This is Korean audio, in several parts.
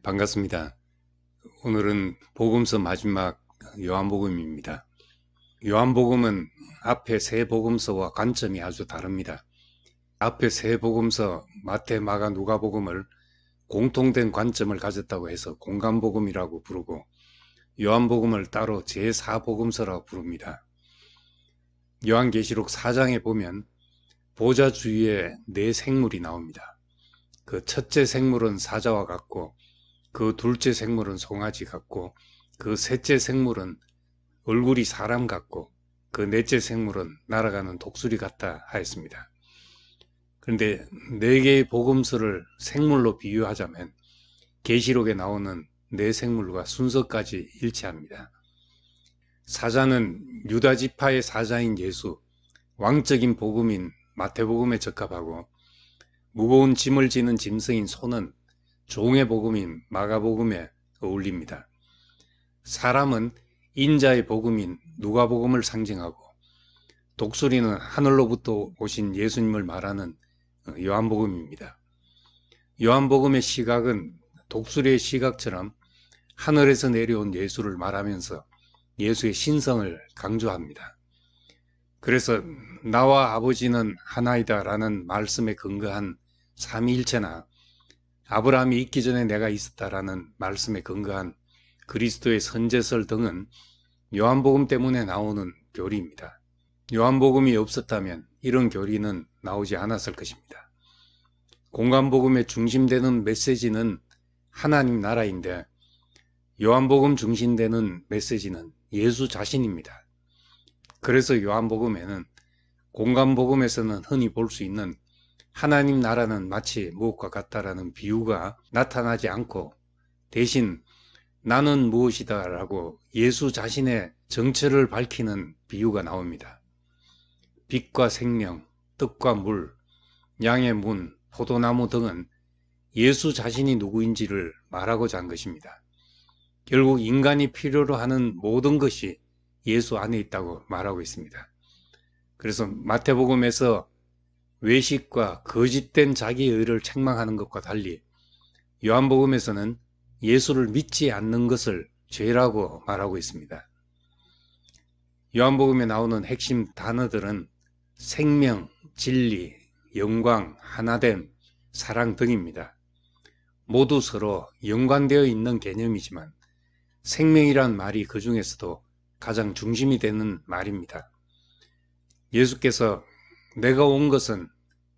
반갑습니다. 오늘은 복음서 마지막 요한복음입니다. 요한복음은 앞에 세 복음서와 관점이 아주 다릅니다. 앞에 세 복음서 마태, 마가, 누가복음을 공통된 관점을 가졌다고 해서 공관복음이라고 부르고 요한복음을 따로 제4복음서라고 부릅니다. 요한계시록 4장에 보면 보좌 주위에 네 생물이 나옵니다. 그 첫째 생물은 사자와 같고 그 둘째 생물은 송아지 같고 그 셋째 생물은 얼굴이 사람 같고 그 넷째 생물은 날아가는 독수리 같다 하였습니다. 그런데 네 개의 복음서를 생물로 비유하자면 계시록에 나오는 네 생물과 순서까지 일치합니다. 사자는 유다 지파의 사자인 예수, 왕적인 복음인 마태복음에 적합하고 무거운 짐을 지는 짐승인 소는 종의 복음인 마가복음에 어울립니다. 사람은 인자의 복음인 누가복음을 상징하고 독수리는 하늘로부터 오신 예수님을 말하는 요한복음입니다. 요한복음의 시각은 독수리의 시각처럼 하늘에서 내려온 예수를 말하면서 예수의 신성을 강조합니다. 그래서 나와 아버지는 하나이다 라는 말씀에 근거한 삼위일체나 아브라함이 있기 전에 내가 있었다라는 말씀에 근거한 그리스도의 선제설 등은 요한복음 때문에 나오는 교리입니다. 요한복음이 없었다면 이런 교리는 나오지 않았을 것입니다. 공관복음의 중심되는 메시지는 하나님 나라인데 요한복음 중심되는 메시지는 예수 자신입니다. 그래서 요한복음에는 공관복음에서는 흔히 볼 수 있는 하나님 나라는 마치 무엇과 같다라는 비유가 나타나지 않고 대신 나는 무엇이다 라고 예수 자신의 정체를 밝히는 비유가 나옵니다. 빛과 생명, 떡과 물, 양의 문, 포도나무 등은 예수 자신이 누구인지를 말하고자 한 것입니다. 결국 인간이 필요로 하는 모든 것이 예수 안에 있다고 말하고 있습니다. 그래서 마태복음에서 외식과 거짓된 자기의 의를 책망하는 것과 달리 요한복음에서는 예수를 믿지 않는 것을 죄라고 말하고 있습니다. 요한복음에 나오는 핵심 단어들은 생명, 진리, 영광, 하나됨, 사랑 등입니다. 모두 서로 연관되어 있는 개념이지만 생명이란 말이 그 중에서도 가장 중심이 되는 말입니다. 예수께서 내가 온 것은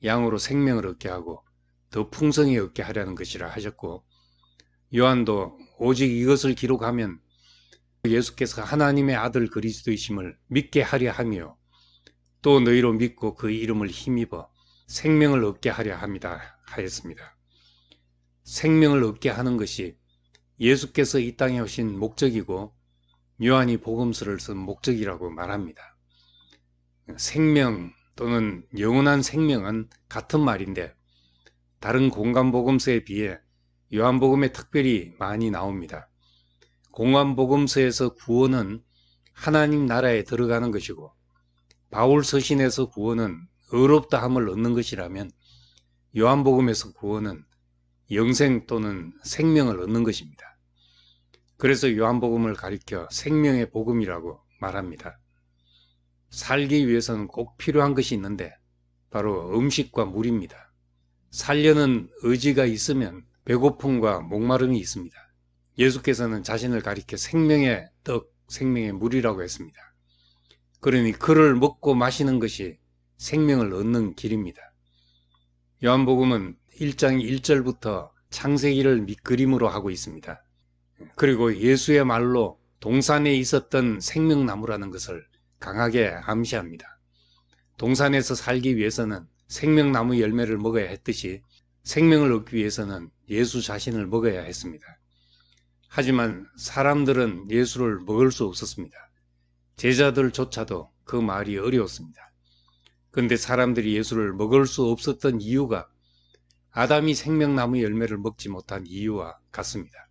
양으로 생명을 얻게 하고 더 풍성히 얻게 하려는 것이라 하셨고 요한도 오직 이것을 기록하면 예수께서 하나님의 아들 그리스도이심을 믿게 하려 하며 또 너희로 믿고 그 이름을 힘입어 생명을 얻게 하려 합니다 하였습니다. 생명을 얻게 하는 것이 예수께서 이 땅에 오신 목적이고 요한이 복음서를 쓴 목적이라고 말합니다. 생명 또는 영원한 생명은 같은 말인데 다른 공관복음서에 비해 요한복음에 특별히 많이 나옵니다. 공관복음서에서 구원은 하나님 나라에 들어가는 것이고 바울 서신에서 구원은 의롭다함을 얻는 것이라면 요한복음에서 구원은 영생 또는 생명을 얻는 것입니다. 그래서 요한복음을 가리켜 생명의 복음이라고 말합니다. 살기 위해서는 꼭 필요한 것이 있는데 바로 음식과 물입니다. 살려는 의지가 있으면 배고픔과 목마름이 있습니다. 예수께서는 자신을 가리켜 생명의 떡, 생명의 물이라고 했습니다. 그러니 그를 먹고 마시는 것이 생명을 얻는 길입니다. 요한복음은 1장 1절부터 창세기를 밑그림으로 하고 있습니다. 그리고 예수의 말로 동산에 있었던 생명나무라는 것을 강하게 암시합니다. 동산에서 살기 위해서는 생명나무 열매를 먹어야 했듯이 생명을 얻기 위해서는 예수 자신을 먹어야 했습니다. 하지만 사람들은 예수를 먹을 수 없었습니다. 제자들조차도 그 말이 어려웠습니다. 그런데 사람들이 예수를 먹을 수 없었던 이유가 아담이 생명나무 열매를 먹지 못한 이유와 같습니다.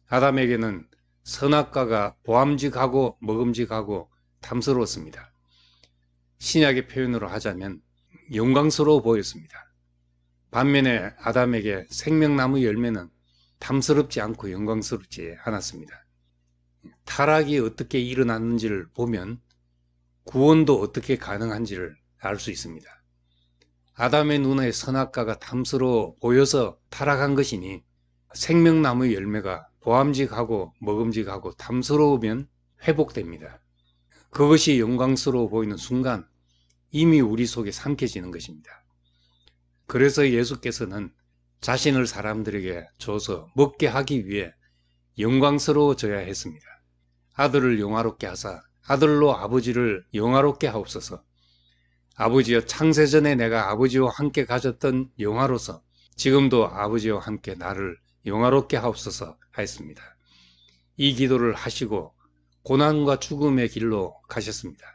아담에게는 선악과가 보암직하고 먹음직하고 탐스러웠습니다. 신약의 표현으로 하자면 영광스러워 보였습니다. 반면에 아담에게 생명나무 열매는 탐스럽지 않고 영광스럽지 않았습니다. 타락이 어떻게 일어났는지를 보면 구원도 어떻게 가능한지를 알 수 있습니다. 아담의 눈에 선악과가 탐스러워 보여서 타락한 것이니 생명나무의 열매가 보암직하고 먹음직하고 탐스러우면 회복됩니다. 그것이 영광스러워 보이는 순간 이미 우리 속에 삼켜지는 것입니다. 그래서 예수께서는 자신을 사람들에게 줘서 먹게 하기 위해 영광스러워져야 했습니다. 아들을 영화롭게 하사 아들로 아버지를 영화롭게 하옵소서. 아버지여, 창세전에 내가 아버지와 함께 가졌던 영화로서 지금도 아버지와 함께 나를 영화롭게 하옵소서 하였습니다. 이 기도를 하시고 고난과 죽음의 길로 가셨습니다.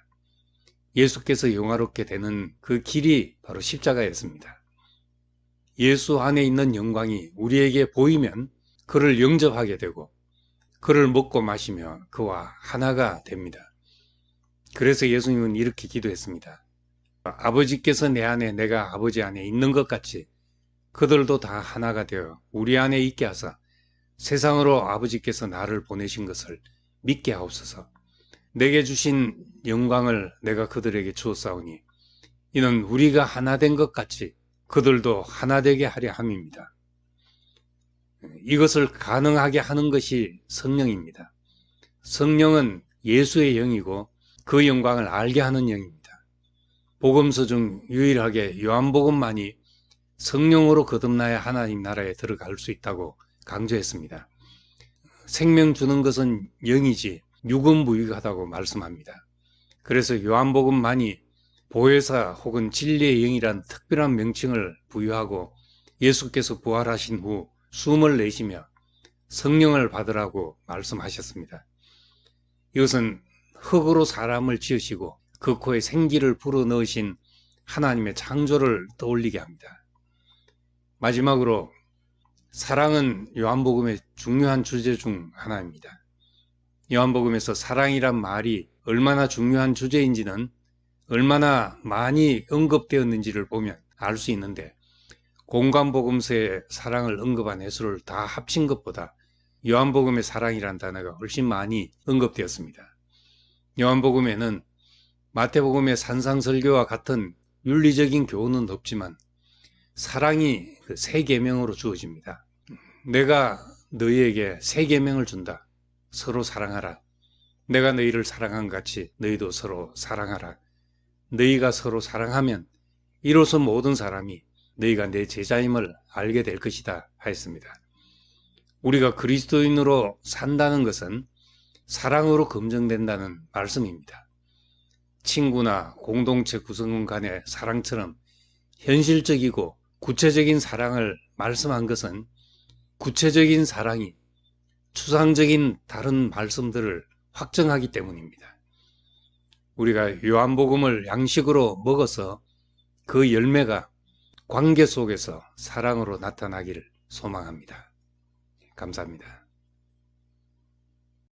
예수께서 영화롭게 되는 그 길이 바로 십자가였습니다. 예수 안에 있는 영광이 우리에게 보이면 그를 영접하게 되고 그를 먹고 마시며 그와 하나가 됩니다. 그래서 예수님은 이렇게 기도했습니다. 아버지께서 내 안에 내가 아버지 안에 있는 것 같이 그들도 다 하나가 되어 우리 안에 있게 하사 세상으로 아버지께서 나를 보내신 것을 믿게 하옵소서. 내게 주신 영광을 내가 그들에게 주었사오니 이는 우리가 하나 된 것 같이 그들도 하나 되게 하려 함입니다. 이것을 가능하게 하는 것이 성령입니다. 성령은 예수의 영이고 그 영광을 알게 하는 영입니다. 복음서 중 유일하게 요한복음만이 성령으로 거듭나야 하나님 나라에 들어갈 수 있다고 강조했습니다. 생명 주는 것은 영이지 육은 무익하다고 말씀합니다. 그래서 요한복음만이 보혜사 혹은 진리의 영이란 특별한 명칭을 부여하고 예수께서 부활하신 후 숨을 내쉬며 성령을 받으라고 말씀하셨습니다. 이것은 흙으로 사람을 지으시고 그 코에 생기를 불어넣으신 하나님의 창조를 떠올리게 합니다. 마지막으로 사랑은 요한복음의 중요한 주제 중 하나입니다. 요한복음에서 사랑이란 말이 얼마나 중요한 주제인지는 얼마나 많이 언급되었는지를 보면 알 수 있는데 공관복음서에 사랑을 언급한 횟수를 다 합친 것보다 요한복음의 사랑이란 단어가 훨씬 많이 언급되었습니다. 요한복음에는 마태복음의 산상설교와 같은 윤리적인 교훈은 없지만 사랑이 그 세 계명으로 주어집니다. 내가 너희에게 세 계명을 준다. 서로 사랑하라. 내가 너희를 사랑한 같이 너희도 서로 사랑하라. 너희가 서로 사랑하면 이로써 모든 사람이 너희가 내 제자임을 알게 될 것이다 하였습니다. 우리가 그리스도인으로 산다는 것은 사랑으로 검증된다는 말씀입니다. 친구나 공동체 구성원 간의 사랑처럼 현실적이고 구체적인 사랑을 말씀한 것은 구체적인 사랑이 추상적인 다른 말씀들을 확정하기 때문입니다. 우리가 요한복음을 양식으로 먹어서 그 열매가 관계 속에서 사랑으로 나타나기를 소망합니다. 감사합니다.